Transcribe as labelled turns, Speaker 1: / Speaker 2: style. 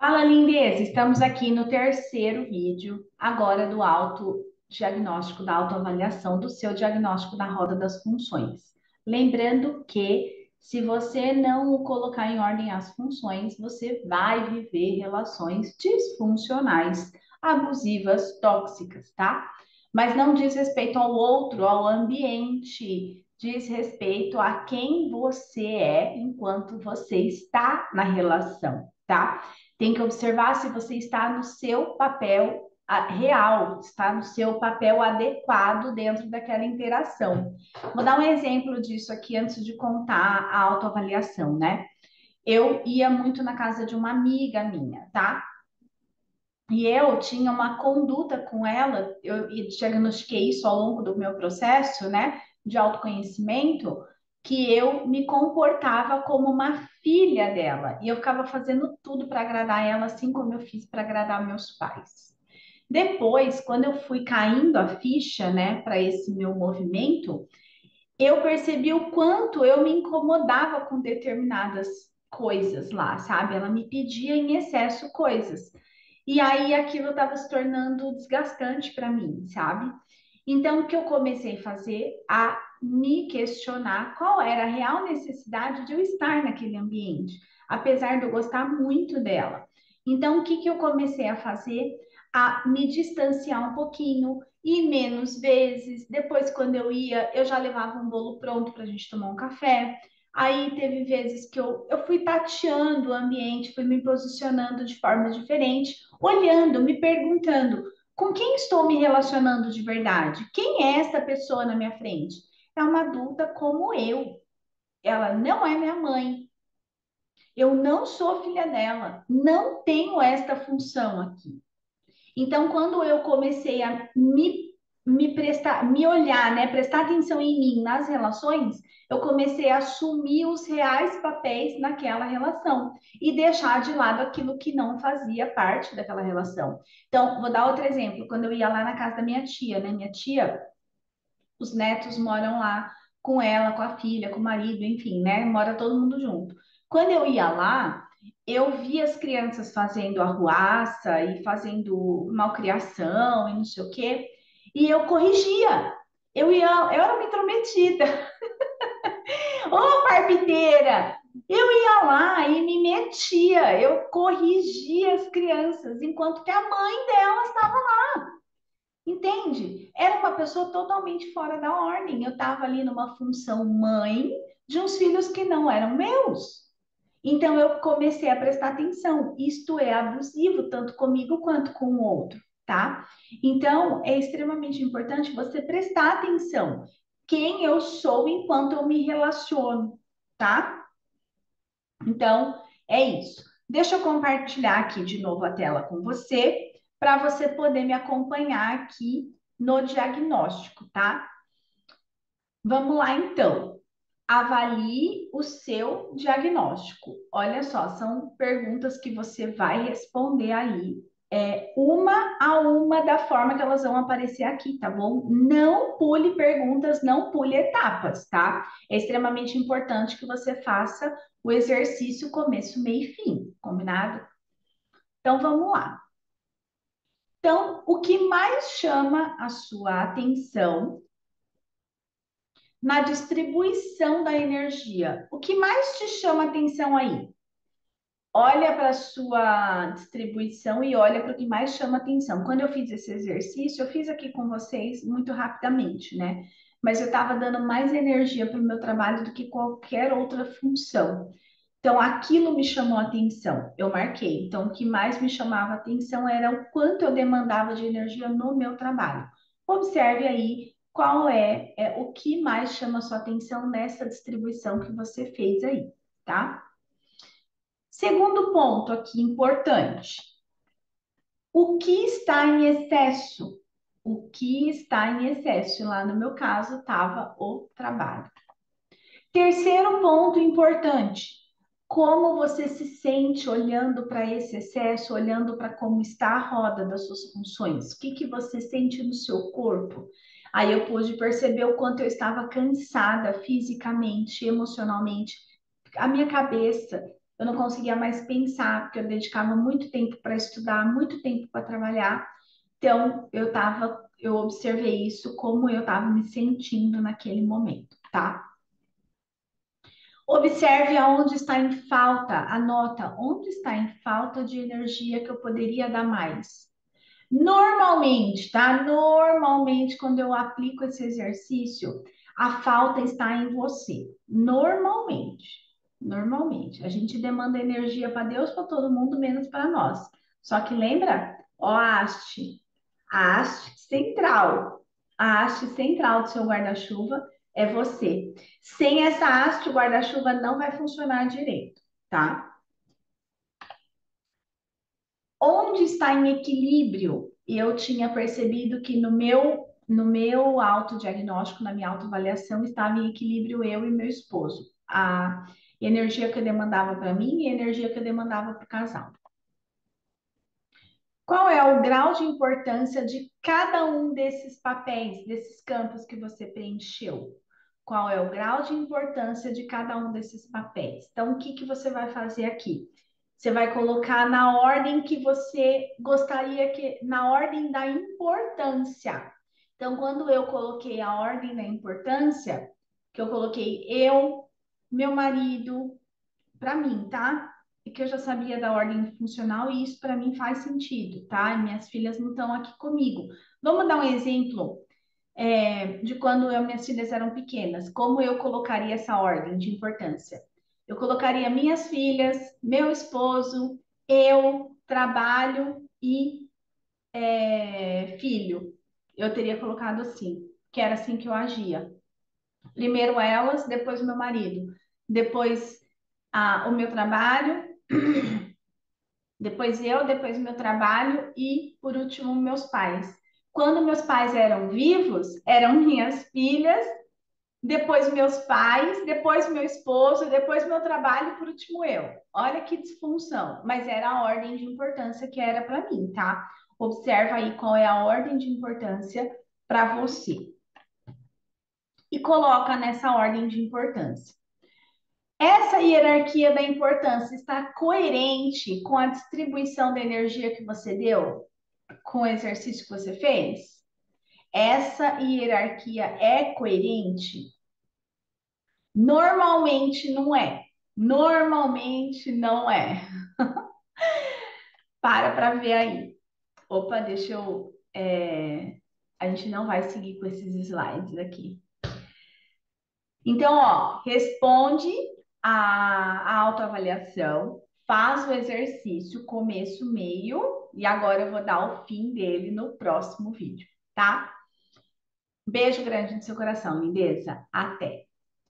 Speaker 1: Fala, lindeza! Estamos aqui no terceiro vídeo, agora do autodiagnóstico, da autoavaliação do seu diagnóstico da roda das funções. Lembrando que, se você não colocar em ordem as funções, você vai viver relações disfuncionais, abusivas, tóxicas, tá? Mas não diz respeito ao outro, ao ambiente, diz respeito a quem você é enquanto você está na relação, tá? Tem que observar se você está no seu papel real, está no seu papel adequado dentro daquela interação. Vou dar um exemplo disso aqui antes de contar a autoavaliação, né? Eu ia muito na casa de uma amiga minha, tá? E eu tinha uma conduta com ela, eu diagnostiquei isso ao longo do meu processo, né, de autoconhecimento, que eu me comportava como uma filha dela, e eu ficava fazendo tudo para agradar ela, assim como eu fiz para agradar meus pais. Depois, quando eu fui caindo a ficha, né, para esse meu movimento, eu percebi o quanto eu me incomodava com determinadas coisas lá, sabe? Ela me pedia em excesso coisas. E aí aquilo estava se tornando desgastante para mim, sabe? Então, o que eu comecei a fazer? A me questionar qual era a real necessidade de eu estar naquele ambiente, apesar de eu gostar muito dela. Então, o que que eu comecei a fazer? A me distanciar um pouquinho, ir menos vezes. Depois, quando eu ia, eu já levava um bolo pronto para a gente tomar um café. Aí teve vezes que eu fui tateando o ambiente, fui me posicionando de forma diferente, olhando, me perguntando com quem estou me relacionando de verdade? Quem é essa pessoa na minha frente? É uma adulta como eu. Ela não é minha mãe. Eu não sou filha dela. Não tenho esta função aqui. Então, quando eu comecei a me prestar, me olhar, né, prestar atenção em mim nas relações, eu comecei a assumir os reais papéis naquela relação e deixar de lado aquilo que não fazia parte daquela relação. Então, vou dar outro exemplo. Quando eu ia lá na casa da minha tia, né, minha tia, os netos moram lá com ela, com a filha, com o marido, enfim, né, mora todo mundo junto. Quando eu ia lá, eu via as crianças fazendo arruaça e fazendo malcriação e não sei o quê, e eu corrigia. Eu era uma intrometida. Ô, parpiteira! Eu ia lá e me metia, eu corrigia as crianças, enquanto que a mãe delas estava, entende? Era uma pessoa totalmente fora da ordem. Eu estava ali numa função mãe de uns filhos que não eram meus. Então eu comecei a prestar atenção. Isto é abusivo, tanto comigo quanto com o outro, tá? Então é extremamente importante você prestar atenção quem eu sou enquanto eu me relaciono, tá? Então é isso. Deixa eu compartilhar aqui de novo a tela com você, para você poder me acompanhar aqui no diagnóstico, tá? Vamos lá então. Avalie o seu diagnóstico. Olha só, são perguntas que você vai responder aí, uma a uma da forma que elas vão aparecer aqui, tá bom? Não pule perguntas, não pule etapas, tá? É extremamente importante que você faça o exercício começo, meio e fim, combinado? Então vamos lá. Então, o que mais chama a sua atenção na distribuição da energia? O que mais te chama a atenção aí? Olha para a sua distribuição e olha para o que mais chama atenção. Quando eu fiz esse exercício, eu fiz aqui com vocês muito rapidamente, né? Mas eu estava dando mais energia para o meu trabalho do que qualquer outra função. Então, aquilo me chamou a atenção. Eu marquei. Então, o que mais me chamava a atenção era o quanto eu demandava de energia no meu trabalho. Observe aí qual é o que mais chama a sua atenção nessa distribuição que você fez aí, tá? Segundo ponto aqui importante: o que está em excesso? O que está em excesso? Lá no meu caso, estava o trabalho. Terceiro ponto importante: como você se sente olhando para esse excesso, olhando para como está a roda das suas funções? O que que você sente no seu corpo? Aí eu pude perceber o quanto eu estava cansada fisicamente, emocionalmente, a minha cabeça. eu não conseguia mais pensar, porque eu dedicava muito tempo para estudar, muito tempo para trabalhar. Então, eu observei isso, como eu estava me sentindo naquele momento, tá? Observe aonde está em falta, anota onde está em falta de energia que eu poderia dar mais. Normalmente, tá? Normalmente, quando eu aplico esse exercício, a falta está em você. Normalmente. Normalmente. A gente demanda energia para Deus, para todo mundo, menos para nós. Só que lembra? Ó, a haste central. A haste central do seu guarda-chuva é você. Sem essa haste, o guarda-chuva não vai funcionar direito, tá? Onde está em equilíbrio? Eu tinha percebido que no meu autodiagnóstico, na minha autoavaliação, estava em equilíbrio eu e meu esposo. A energia que eu demandava para mim e a energia que eu demandava para o casal. Qual é o grau de importância de cada um desses papéis, desses campos que você preencheu? Qual é o grau de importância de cada um desses papéis? Então, o que que você vai fazer aqui? Você vai colocar na ordem que você gostaria que, na ordem da importância. Então, quando eu coloquei a ordem da importância, que eu coloquei eu, meu marido, para mim, tá? E que eu já sabia da ordem funcional e isso para mim faz sentido, tá? E minhas filhas não estão aqui comigo. Vamos dar um exemplo de quando minhas filhas eram pequenas. Como eu colocaria essa ordem de importância? Eu colocaria minhas filhas, meu esposo, eu, trabalho e filho. Eu teria colocado assim, que era assim que eu agia. Primeiro elas, depois meu marido, depois o meu trabalho, depois eu, depois meu trabalho e, por último, meus pais. Quando meus pais eram vivos, eram minhas filhas, depois meus pais, depois meu esposo, depois meu trabalho e, por último, eu. Olha que disfunção, mas era a ordem de importância que era para mim, tá? Observa aí qual é a ordem de importância para você e coloca nessa ordem de importância. Essa hierarquia da importância está coerente com a distribuição da energia que você deu, com o exercício que você fez? Essa hierarquia é coerente? Normalmente não é. Normalmente não é. Para ver aí. Opa, deixa eu. A gente não vai seguir com esses slides aqui. Então, ó, responde a autoavaliação, faz o exercício, começo, meio, e agora eu vou dar o fim dele no próximo vídeo, tá? Beijo grande no seu coração, lindeza. Até!